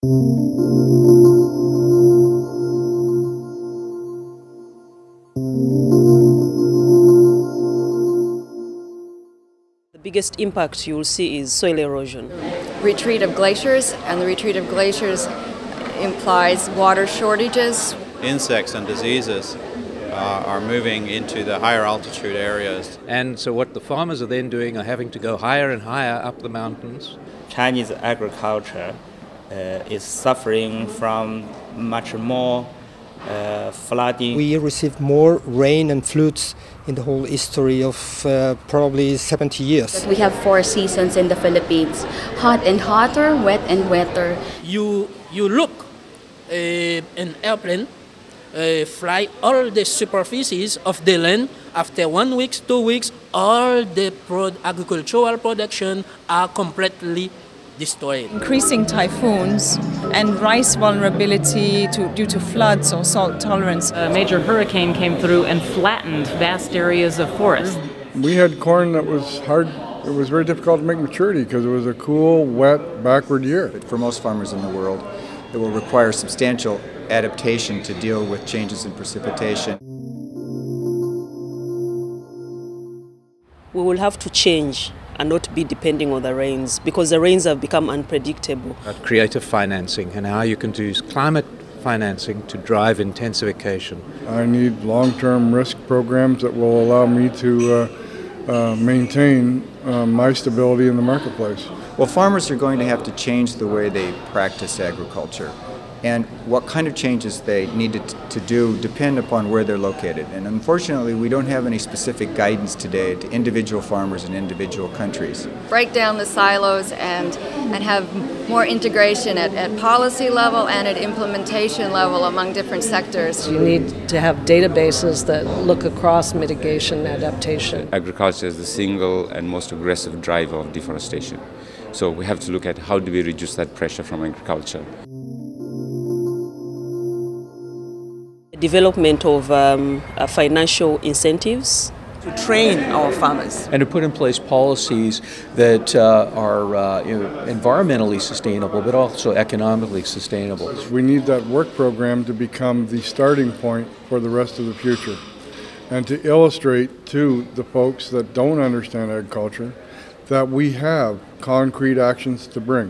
The biggest impact you will see is soil erosion. Retreat of glaciers, and the retreat of glaciers implies water shortages. Insects and diseases are moving into the higher altitude areas. And so what the farmers are then doing are having to go higher and higher up the mountains. Chinese agriculture is suffering from much more flooding. We received more rain and floods in the whole history of probably 70 years. We have 4 seasons in the Philippines: hot and hotter, wet and wetter. You look an airplane fly all the superficies of the land. After 1 week, 2 weeks, all the agricultural production are completely destroyed. Increasing typhoons and rice vulnerability due to floods or salt tolerance. A major hurricane came through and flattened vast areas of forest. We had corn that was hard. It was very difficult to make maturity because it was a cool, wet, backward year. For most farmers in the world, it will require substantial adaptation to deal with changes in precipitation. We will have to change and not be depending on the rains, because the rains have become unpredictable. Creative financing and how you can use climate financing to drive intensification. I need long-term risk programs that will allow me to maintain my stability in the marketplace. Well, farmers are going to have to change the way they practice agriculture. And what kind of changes they need to do depend upon where they're located. And unfortunately, we don't have any specific guidance today to individual farmers in individual countries. Break down the silos and have more integration at policy level and at implementation level among different sectors. You need to have databases that look across mitigation adaptation. Agriculture is the single and most aggressive driver of deforestation. So we have to look at how do we reduce that pressure from agriculture. Development of financial incentives to train our farmers and to put in place policies that are environmentally sustainable but also economically sustainable. We need that work program to become the starting point for the rest of the future and to illustrate to the folks that don't understand agriculture that we have concrete actions to bring.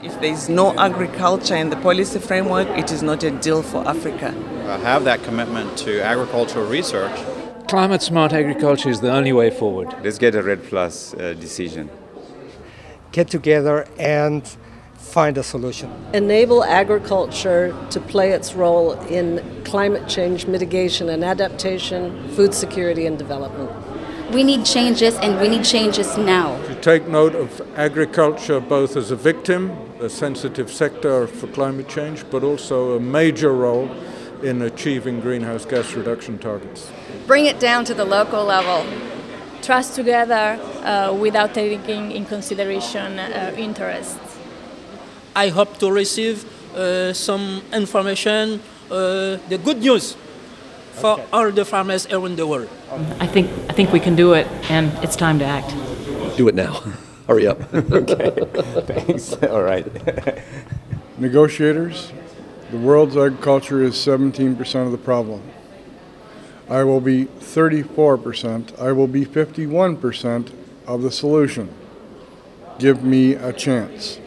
If there is no agriculture in the policy framework, it is not a deal for Africa. Have that commitment to agricultural research. Climate smart agriculture is the only way forward. Let's get a REDD+ decision. Get together and find a solution. Enable agriculture to play its role in climate change mitigation and adaptation, food security and development. We need changes, and we need changes now. To take note of agriculture both as a victim, a sensitive sector for climate change, but also a major role in achieving greenhouse gas reduction targets. Bring it down to the local level. Trust together without taking in consideration interests. I hope to receive some information, the good news for all the farmers around the world. I think we can do it, and it's time to act. Do it now. Hurry up. Okay, thanks. All right. Negotiators, the world's agriculture is 17% of the problem. I will be 34%. I will be 51% of the solution. Give me a chance.